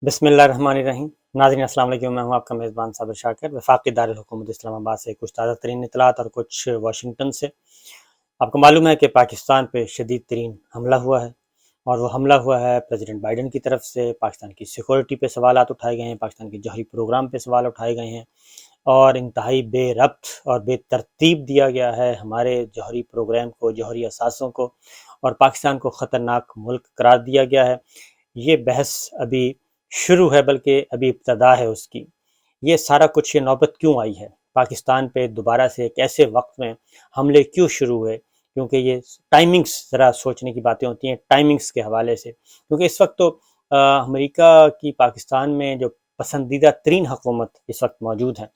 بسم اللہ الرحمن الرحیم۔ ناظرین السلام علیکم، میں ہوں آپ کا میزبان صابر شاکر، وفاقی دارالحکومت اسلام آباد سے کچھ تازہ ترین اطلاعات اور کچھ واشنگٹن سے۔ آپ کو معلوم ہے کہ پاکستان پہ شدید ترین حملہ ہوا ہے، اور وہ حملہ ہوا ہے پریزیڈنٹ بائیڈن کی طرف سے۔ پاکستان کی سیکورٹی پہ سوالات اٹھائے گئے ہیں، پاکستان کے جوہری پروگرام پہ سوال اٹھائے گئے ہیں، اور انتہائی بے ربط اور بے ترتیب دیا گیا ہے ہمارے جوہری پروگرام کو، جوہری اثاثوں کو، اور پاکستان کو خطرناک ملک قرار دیا گیا ہے۔ یہ بحث ابھی شروع ہے، بلکہ ابھی ابتدا ہے اس کی۔ یہ سارا کچھ، یہ نوبت کیوں آئی ہے پاکستان پہ دوبارہ سے ایک ایسے وقت میں حملے کیوں شروع ہوئے؟ کیونکہ یہ ٹائمنگز ذرا سوچنے کی باتیں ہوتی ہیں ٹائمنگز کے حوالے سے، کیونکہ اس وقت تو امریکہ کی پاکستان میں جو پسندیدہ ترین حکومت اس وقت موجود ہے،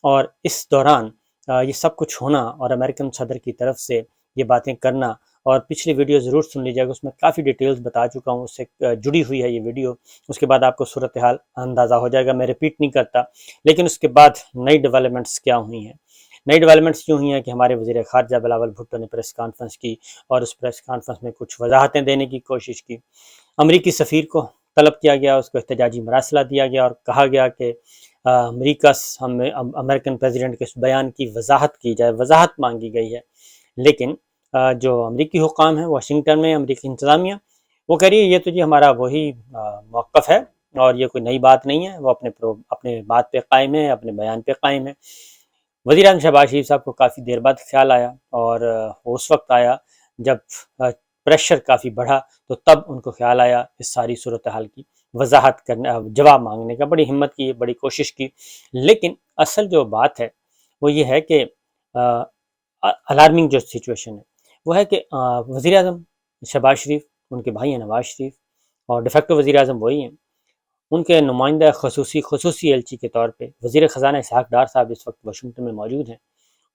اور اس دوران یہ سب کچھ ہونا اور امریکن صدر کی طرف سے یہ باتیں کرنا، اور پچھلی ویڈیو ضرور سن لیجیے گا، اس میں کافی ڈیٹیلز بتا چکا ہوں، اس سے جڑی ہوئی ہے یہ ویڈیو۔ اس کے بعد آپ کو صورتحال اندازہ ہو جائے گا، میں ریپیٹ نہیں کرتا۔ لیکن اس کے بعد نئی ڈیولپمنٹس کیا ہوئی ہیں؟ نئی ڈیولپمنٹس یوں ہوئی ہیں کہ ہمارے وزیر خارجہ بلاول بھٹو نے پریس کانفرنس کی، اور اس پریس کانفرنس میں کچھ وضاحتیں دینے کی کوشش کی۔ امریکی سفیر کو طلب کیا گیا، اس کو احتجاجی مراسلہ دیا گیا، اور کہا گیا کہ امریکن پریزیڈنٹ کے اس بیان کی وضاحت کی جائے، وضاحت مانگی گئی ہے۔ لیکن جو امریکی حکام ہیں واشنگٹن میں، امریکی انتظامیہ، وہ کہہ رہی ہے یہ تو جی ہمارا وہی موقف ہے، اور یہ کوئی نئی بات نہیں ہے۔ وہ اپنے بات پہ قائم ہے، اپنے بیان پہ قائم ہے۔ وزیر اعظم شہباز شریف صاحب کو کافی دیر بعد خیال آیا، اور وہ اس وقت آیا جب پریشر کافی بڑھا، تو تب ان کو خیال آیا اس ساری صورتحال کی وضاحت کرنے، جواب مانگنے کا۔ بڑی ہمت کی، بڑی کوشش کی، لیکن اصل جو بات ہے وہ یہ ہے کہ الارمنگ جو سچویشن ہے وہ ہے کہ وزیر اعظم شہباز شریف، ان کے بھائی ہیں نواز شریف، اور ڈیفیکٹو وزیر اعظم وہی ہیں، ان کے نمائندہ خصوصی ایلچی کے طور پہ وزیر خزانہ اسحاق ڈار صاحب اس وقت واشنگٹن میں موجود ہیں،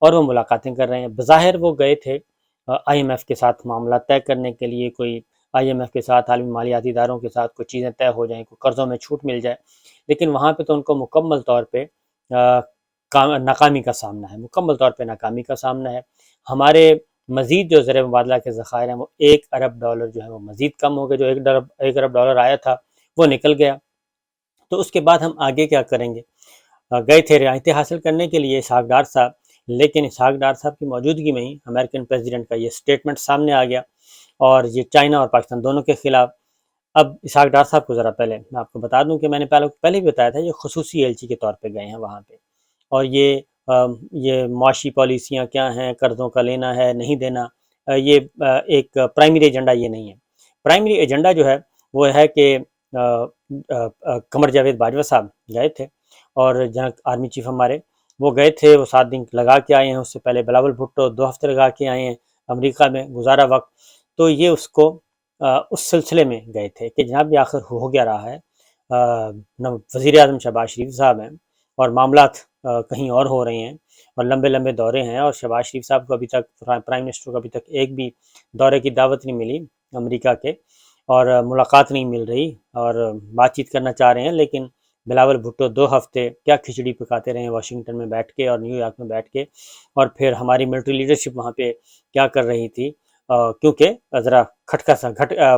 اور وہ ملاقاتیں کر رہے ہیں۔ بظاہر وہ گئے تھے آئی ایم ایف کے ساتھ معاملہ طے کرنے کے لیے، کوئی آئی ایم ایف کے ساتھ، عالمی مالیاتی اداروں کے ساتھ کوئی چیزیں طے ہو جائیں، کوئی قرضوں میں چھوٹ مل جائے، لیکن وہاں پہ تو ان کو مکمل طور پہ ناکامی کا سامنا ہے، مکمل طور پہ ناکامی کا سامنا ہے۔ ہمارے مزید جو زر مبادلہ کے ذخائر ہیں وہ $1 ارب جو ہے وہ مزید کم ہو گئے، جو $1 ارب آیا تھا وہ نکل گیا۔ تو اس کے بعد ہم آگے کیا کریں گے؟ گئے تھے رعایتیں حاصل کرنے کے لیے اسحاق ڈار صاحب، لیکن اسحاق ڈار صاحب کی موجودگی میں ہی امریکن پریزیڈنٹ کا یہ سٹیٹمنٹ سامنے آ گیا، اور یہ چائنا اور پاکستان دونوں کے خلاف۔ اب اسحاق ڈار صاحب کو ذرا پہلے میں آپ کو بتا دوں کہ میں نے پہلے بھی بتایا تھا، یہ خصوصی ایلچی کے طور پہ گئے ہیں وہاں پہ، اور یہ معاشی پالیسیاں کیا ہیں، قرضوں کا لینا ہے نہیں دینا، یہ ایک پرائمری ایجنڈا یہ نہیں ہے۔ پرائمری ایجنڈا جو ہے وہ ہے کہ قمر جاوید باجوہ صاحب گئے تھے، اور جہاں آرمی چیف ہمارے وہ گئے تھے، وہ 7 دن لگا کے آئے ہیں۔ اس سے پہلے بلاول بھٹو 2 ہفتے لگا کے آئے ہیں امریکہ میں گزارا وقت۔ تو یہ اس کو اس سلسلے میں گئے تھے کہ جناب یہ آخر ہو گیا رہا ہے، وزیر اعظم شہباز شریف صاحب ہیں، اور معاملات کہیں اور ہو رہے ہیں، اور لمبے لمبے دورے ہیں، اور شہباز شریف صاحب کو ابھی تک، پرائم منسٹر کو ابھی تک ایک بھی دورے کی دعوت نہیں ملی امریکہ کے، اور ملاقات نہیں مل رہی، اور بات چیت کرنا چاہ رہے ہیں، لیکن بلاول بھٹو 2 ہفتے کیا کھچڑی پکاتے رہے ہیں واشنگٹن میں بیٹھ کے اور نیو یارک میں بیٹھ کے، اور پھر ہماری ملٹری لیڈرشپ وہاں پہ کیا کر رہی تھی، کیونکہ ذرا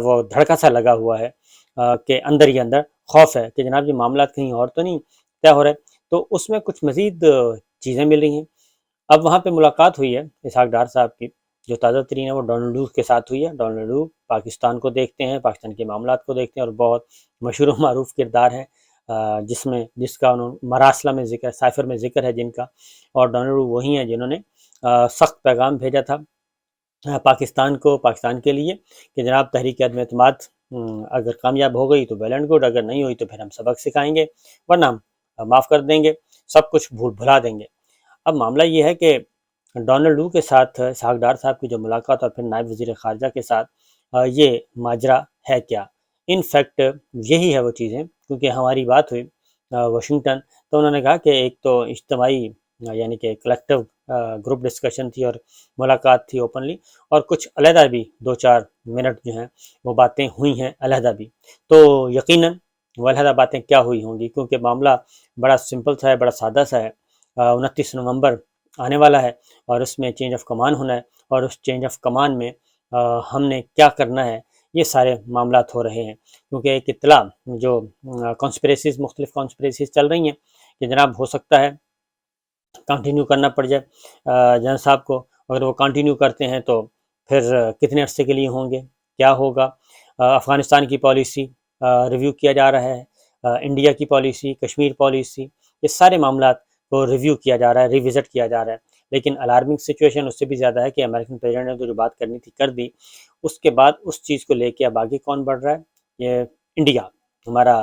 وہ دھڑکا سا لگا ہوا ہے کہ اندر ہی اندر خوف ہے کہ جناب یہ معاملات کہیں اور تو نہیں طے ہو رہے، تو اس میں کچھ مزید چیزیں مل رہی ہیں۔ اب وہاں پہ ملاقات ہوئی ہے اسحاق ڈار صاحب کی، جو تازہ ترین ہے وہ ڈونلڈ ٹرمپ کے ساتھ ہوئی ہے۔ ڈونلڈ ٹرمپ پاکستان کو دیکھتے ہیں، پاکستان کے معاملات کو دیکھتے ہیں، اور بہت مشہور و معروف کردار ہے، جس کا مراسلہ میں ذکر، سائفر میں ذکر ہے جن کا، اور ڈونلڈ ٹرمپ وہی ہیں جنہوں نے سخت پیغام بھیجا تھا پاکستان کو، پاکستان کے لیے، کہ جناب تحریک عدم اعتماد اگر کامیاب ہو گئی تو ویل اینڈ گڈ، اگر نہیں ہوئی تو پھر ہم سبق سکھائیں گے، ورنہ ہم معاف کر دیں گے، سب کچھ بھلا دیں گے۔ اب معاملہ یہ ہے کہ ڈونلڈ ٹرمپ کے ساتھ اسحاق ڈار صاحب کی جو ملاقات، اور پھر نائب وزیر خارجہ کے ساتھ یہ ماجرا ہے کیا؟ ان فیکٹ یہی ہے وہ چیزیں، کیونکہ ہماری بات ہوئی واشنگٹن، تو انہوں نے کہا کہ ایک تو اجتماعی یعنی کہ کلیکٹیو گروپ ڈسکشن تھی، اور ملاقات تھی اوپنلی، اور کچھ علیحدہ بھی 2-4 منٹ جو ہیں وہ باتیں ہوئی ہیں علیحدہ بھی۔ تو یقیناً وہ علیحدہ باتیں کیا ہوئی ہوں گی، کیونکہ معاملہ بڑا سمپل سا ہے، بڑا سادہ سا ہے۔ 29 نومبر آنے والا ہے، اور اس میں چینج آف کمان ہونا ہے، اور اس چینج آف کمان میں ہم نے کیا کرنا ہے یہ سارے معاملات ہو رہے ہیں، کیونکہ ایک اطلاع جو کانسپریسیز مختلف کانسپریسیز چل رہی ہیں کہ جناب ہو سکتا ہے کنٹینیو کرنا پڑ جائے جنرل صاحب کو، اگر وہ کنٹینیو کرتے ہیں تو پھر کتنے عرصے کے لیے ہوں گے، کیا ہوگا، افغانستان کی پالیسی ریویو کیا جا رہا ہے، انڈیا کی پالیسی، کشمیر پالیسی، یہ سارے معاملات کو ریویو کیا جا رہا ہے، ریوزٹ کیا جا رہا ہے۔ لیکن الارمنگ سچویشن اس سے بھی زیادہ ہے کہ امریکن پریزیڈنٹ نے تو جو بات کرنی تھی کر دی، اس کے بعد اس چیز کو لے کے اب آگے کون بڑھ رہا ہے؟ یہ انڈیا، ہمارا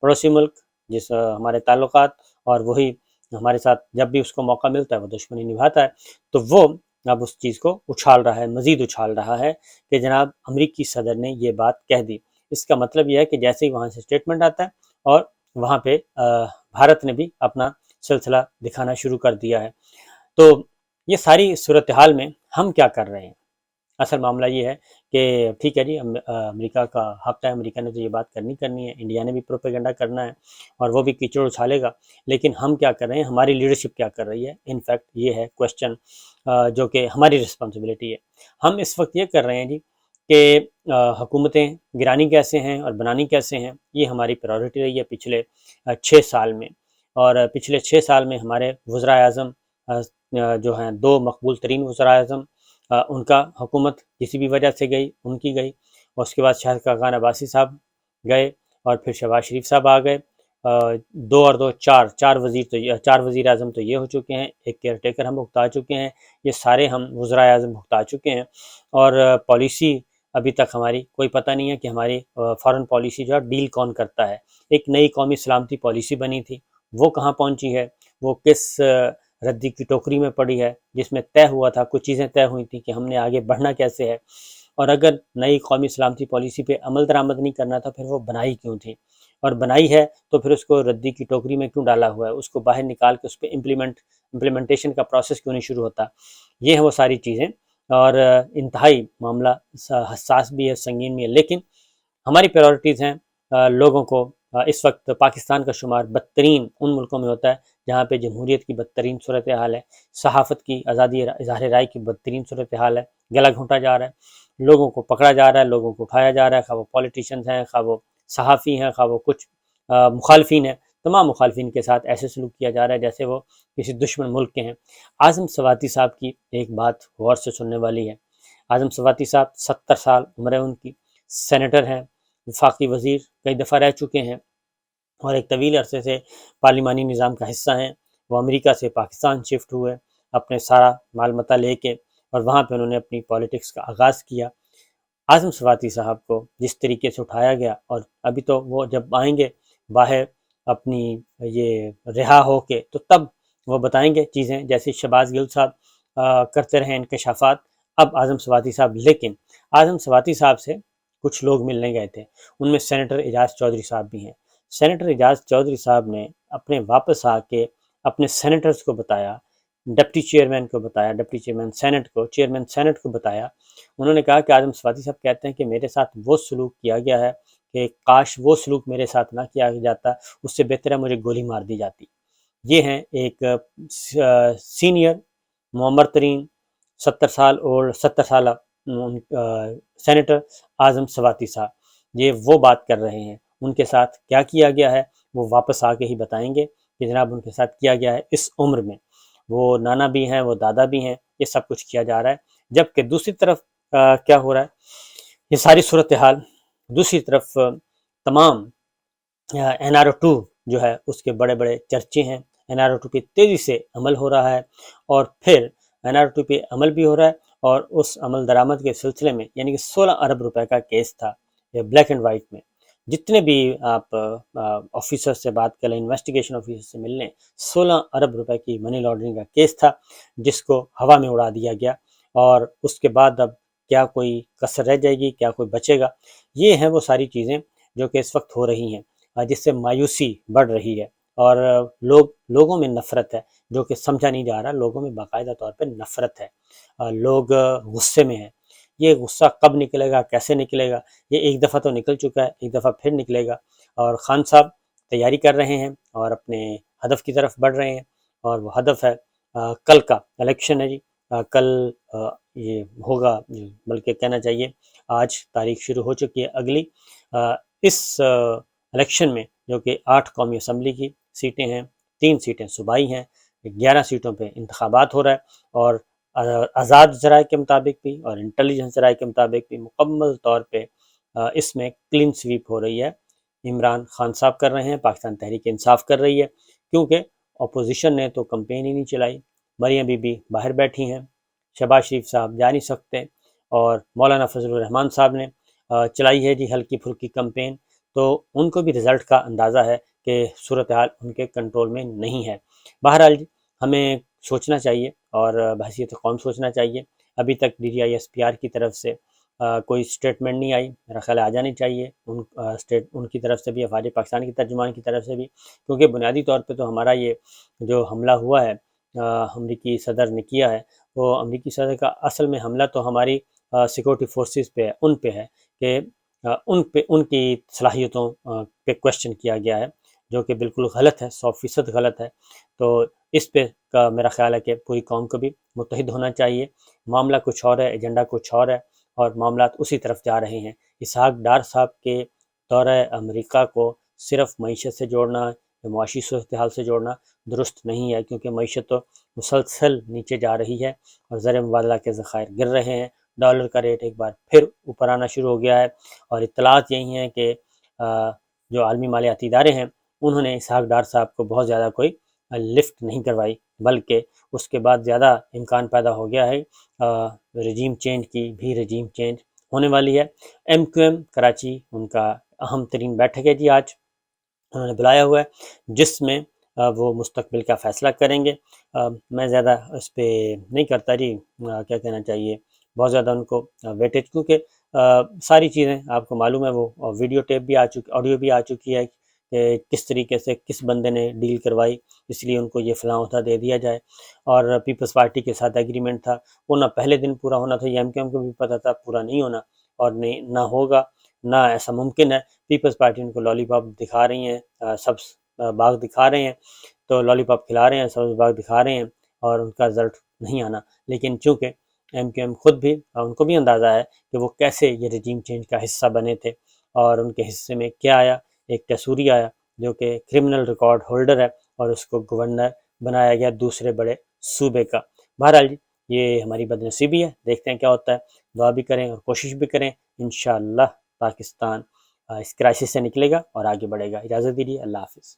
پڑوسی ملک، جس ہمارے تعلقات، اور وہی ہمارے ساتھ جب بھی اس کو موقع ملتا ہے وہ دشمنی نبھاتا ہے، تو وہ اب اس چیز کو اچھال رہا ہے، مزید اچھال رہا ہے کہ جناب امریکی صدر نے یہ بات کہہ دی۔ اس کا مطلب یہ ہے کہ جیسے ہی وہاں سے اسٹیٹمنٹ آتا ہے اور وہاں پہ بھارت نے بھی اپنا سلسلہ دکھانا شروع کر دیا ہے۔ تو یہ ساری صورتحال میں ہم کیا کر رہے ہیں؟ اصل معاملہ یہ ہے کہ ٹھیک ہے جی، امریکہ کا حق ہے، امریکہ نے تو یہ بات کرنی ہے، انڈیا نے بھی پروپیگنڈا کرنا ہے اور وہ بھی کیچڑ اچھالے گا، لیکن ہم کیا کر رہے ہیں، ہماری لیڈرشپ کیا کر رہی ہے؟ انفیکٹ یہ ہے کوشچن جو کہ ہماری رسپانسبلٹی ہے۔ ہم اس وقت یہ کر رہے ہیں جی کہ حکومتیں گرانی کیسے ہیں اور بنانی کیسے ہیں، یہ ہماری پرائورٹی رہی ہے پچھلے 6 سال میں، اور پچھلے 6 سال میں ہمارے وزراء اعظم جو ہیں، 2 مقبول ترین وزراء اعظم، ان کا حکومت کسی بھی وجہ سے گئی، ان کی گئی، اور اس کے بعد شاہد خاقان عباسی صاحب گئے، اور پھر شہباز شریف صاحب آ گئے، 2 اور 2 4 وزیر اعظم تو یہ ہو چکے ہیں، ایک کیئر ٹیکر ہم بھگتا چکے ہیں، یہ سارے ہم وزراء اعظم بھگتا چکے ہیں، اور پالیسی ابھی تک ہماری کوئی پتہ نہیں ہے کہ ہماری فارن پالیسی جو ہے ڈیل کون کرتا ہے۔ ایک نئی قومی سلامتی پالیسی بنی تھی، وہ کہاں پہنچی ہے، وہ کس ردی کی ٹوکری میں پڑی ہے، جس میں طے ہوا تھا، کچھ چیزیں طے ہوئی تھیں کہ ہم نے آگے بڑھنا کیسے ہے، اور اگر نئی قومی سلامتی پالیسی پہ عمل درآمد نہیں کرنا تھا پھر وہ بنائی کیوں تھی، اور بنائی ہے تو پھر اس کو ردی کی ٹوکری میں کیوں ڈالا ہوا ہے، اس کو باہر نکال کے اس پہ امپلیمنٹیشن کا پروسیس کیوں نہیں شروع ہوتا۔ یہ ہیں وہ ساری چیزیں، اور انتہائی معاملہ حساس بھی ہے، سنگین بھی ہے، لیکن ہماری پریورٹیز ہیں لوگوں کو اس وقت پاکستان کا شمار بدترین ان ملکوں میں ہوتا ہے جہاں پہ جمہوریت کی بدترین صورتحال ہے، صحافت کی آزادی اظہار رائے کی بدترین صورتحال ہے، گلا گھونٹا جا رہا ہے، لوگوں کو پکڑا جا رہا ہے، لوگوں کو اٹھایا جا رہا ہے، خواہ وہ پولیٹیشنز ہیں، خواہ وہ صحافی ہیں، خواہ وہ کچھ مخالفین ہیں، تمام مخالفین کے ساتھ ایسے سلوک کیا جا رہا ہے جیسے وہ کسی دشمن ملک کے ہیں۔ اعظم سواتی صاحب کی ایک بات غور سے سننے والی ہے۔ اعظم سواتی صاحب 70 سال عمر ہے ان کی، سینیٹر ہیں، وفاقی وزیر کئی دفعہ رہ چکے ہیں، اور ایک طویل عرصے سے پارلیمانی نظام کا حصہ ہیں۔ وہ امریکہ سے پاکستان شفٹ ہوئے اپنے سارا مال متع لے کے، اور وہاں پہ انہوں نے اپنی پالیٹکس کا آغاز کیا۔ اعظم سواتی صاحب کو جس طریقے سے اٹھایا گیا، اور ابھی تو وہ جب آئیں گے باہر اپنی یہ رہا ہو کے تو تب وہ بتائیں گے چیزیں، جیسے شہباز گل صاحب کرتے رہے انکشافات، اب اعظم سواتی صاحب۔ لیکن اعظم سواتی صاحب سے کچھ لوگ ملنے گئے تھے، ان میں سینیٹر اعجاز چودھری صاحب بھی ہیں۔ سینیٹر اعجاز چودھری صاحب نے اپنے واپس آ کے اپنے سینیٹرز کو بتایا، ڈپٹی چیئرمین کو بتایا، ڈپٹی چیئرمین سینٹ کو، چیئرمین سینٹ کو بتایا، انہوں نے کہا کہ اعظم سواتی صاحب کہتے ہیں کہ میرے ساتھ وہ سلوک کیا گیا ہے کہ کاش وہ سلوک میرے ساتھ نہ کیا جاتا، اس سے بہتر ہے مجھے گولی مار دی جاتی۔ یہ ہیں ایک سینئر معمر ترین 70 سالہ سینیٹر اعظم سواتی صاحب، یہ وہ بات کر رہے ہیں، ان کے ساتھ کیا کیا گیا ہے وہ واپس آ کے ہی بتائیں گے کہ جناب ان کے ساتھ کیا گیا ہے اس عمر میں، وہ نانا بھی ہیں، وہ دادا بھی ہیں، یہ سب کچھ کیا جا رہا ہے۔ جبکہ دوسری طرف کیا ہو رہا ہے، یہ ساری صورتحال، دوسری طرف تمام NRO2 جو ہے اس کے بڑے بڑے چرچے ہیں، NRO2 پہ تیزی سے عمل ہو رہا ہے، اور پھر NRO2 پہ عمل بھی ہو رہا ہے، اور اس عمل درآمد کے سلسلے میں یعنی کہ 16 ارب روپے کا کیس تھا بلیک اینڈ وائٹ میں، جتنے بھی آپ آفیسر سے بات کر لیں، انویسٹیگیشن آفیسر سے مل لیں، 16 ارب روپے کی منی لانڈرنگ کا کیس تھا جس کو ہوا میں اڑا دیا گیا، اور اس کے بعد اب کیا کوئی کسر رہ جائے گی، کیا کوئی بچے گا؟ یہ ہیں وہ ساری چیزیں جو کہ اس وقت ہو رہی ہیں، جس سے مایوسی بڑھ رہی ہے، اور لوگوں میں نفرت ہے جو کہ سمجھا نہیں جا رہا، لوگوں میں باقاعدہ طور پہ نفرت ہے، لوگ غصے میں ہیں۔ یہ غصہ کب نکلے گا، کیسے نکلے گا؟ یہ ایک دفعہ تو نکل چکا ہے، ایک دفعہ پھر نکلے گا، اور خان صاحب تیاری کر رہے ہیں اور اپنے ہدف کی طرف بڑھ رہے ہیں، اور وہ ہدف ہے کل کا الیکشن ہے جی، کل یہ ہوگا، بلکہ کہنا چاہیے آج تاریخ شروع ہو چکی ہے اگلی اس الیکشن میں، جو کہ 8 قومی اسمبلی کی سیٹیں ہیں، 3 سیٹیں صوبائی ہیں، 11 سیٹوں پہ انتخابات ہو رہا ہے، اور آزاد ذرائع کے مطابق بھی اور انٹیلیجنس ذرائع کے مطابق بھی مکمل طور پہ اس میں کلین سویپ ہو رہی ہے۔ عمران خان صاحب کر رہے ہیں، پاکستان تحریک انصاف کر رہی ہے، کیونکہ اپوزیشن نے تو کمپین ہی نہیں چلائی، مریم بی بی باہر بیٹھی ہیں، شہباز شریف صاحب جا نہیں سکتے، اور مولانا فضل الرحمان صاحب نے چلائی ہے جی ہلکی پھلکی کمپین، تو ان کو بھی رزلٹ کا اندازہ ہے کہ صورتحال ان کے کنٹرول میں نہیں ہے۔ بہرحال جی ہمیں سوچنا چاہیے، اور بحیثیت قوم سوچنا چاہیے۔ ابھی تک DGI-SPR کی طرف سے کوئی سٹیٹمنٹ نہیں آئی، میرا خیال آ جانی چاہیے ان کی طرف سے بھی، افواج پاکستان کی ترجمان کی طرف سے بھی، کیونکہ بنیادی طور پہ تو ہمارا یہ جو حملہ ہوا ہے امریکی صدر نے کیا ہے، وہ امریکی صدر کا اصل میں حملہ تو ہماری سیکورٹی فورسز پہ ہے، ان پہ ہے کہ ان کی صلاحیتوں پہ کوشچن کیا گیا ہے، جو کہ بالکل غلط ہے، 100% غلط ہے۔ تو اس پہ کا میرا خیال ہے کہ پوری قوم کو بھی متحد ہونا چاہیے۔ معاملہ کچھ اور ہے، ایجنڈا کچھ اور ہے، اور معاملات اسی طرف جا رہے ہیں۔ اسحاق ڈار صاحب کے دورہ امریکہ کو صرف معیشت سے جوڑنا، معاشی صورتحال سے جوڑنا درست نہیں ہے، کیونکہ معیشت تو مسلسل نیچے جا رہی ہے، اور زر مبادلہ کے ذخائر گر رہے ہیں، ڈالر کا ریٹ ایک بار پھر اوپر آنا شروع ہو گیا ہے، اور اطلاعات یہی ہیں کہ جو عالمی مالیاتی ادارے ہیں انہوں نے اسحاق ڈار صاحب کو بہت زیادہ کوئی لفٹ نہیں کروائی، بلکہ اس کے بعد زیادہ امکان پیدا ہو گیا ہے رجیم چینج کی، بھی رجیم چینج ہونے والی ہے۔ MQM کراچی ان کا اہم ترین بیٹھک ہے جی، آج انہوں نے بلایا ہوا ہے، جس میں وہ مستقبل کا فیصلہ کریں گے۔ میں زیادہ اس پہ نہیں کرتا جی، کیا کہنا چاہیے، بہت زیادہ ان کو ویٹیج، کیونکہ ساری چیزیں آپ کو معلوم ہے، وہ ویڈیو ٹیپ بھی آ چکی، آڈیو بھی آ چکی ہے کہ کس طریقے سے کس بندے نے ڈیل کروائی، اس لیے ان کو یہ فلاں عہدہ دے دیا جائے، اور پیپلز پارٹی کے ساتھ ایگریمنٹ تھا، وہ نہ پہلے دن پورا ہونا تھا، یہ MQM کو بھی پتہ تھا پورا نہیں ہونا، اور نہ ہوگا، نہ ایسا ممکن ہے۔ پیپلز پارٹی ان کو لالی پاپ دکھا رہی ہیں، سبز باغ دکھا رہے ہیں، تو لالی پاپ کھلا رہے ہیں، سبز باغ دکھا رہے ہیں، اور ان کا رزلٹ نہیں آنا۔ لیکن چونکہ MQM خود بھی، ان کو بھی اندازہ ہے کہ وہ کیسے یہ رجیم چینج کا حصہ بنے تھے، اور ان کے حصے میں کیا آیا، ایک ٹیسوری آیا جو کہ کرمنل ریکارڈ ہولڈر ہے، اور اس کو گورنر بنایا گیا دوسرے بڑے صوبے کا۔ بہرحال جی یہ ہماری بد نصیبی ہے، دیکھتے ہیں کیا ہوتا ہے، دعا بھی کریں اور کوشش بھی کریں، انشاءاللہ پاکستان اس کرائسس سے نکلے گا اور آگے بڑھے گا۔ اجازت دیجیے، اللہ حافظ۔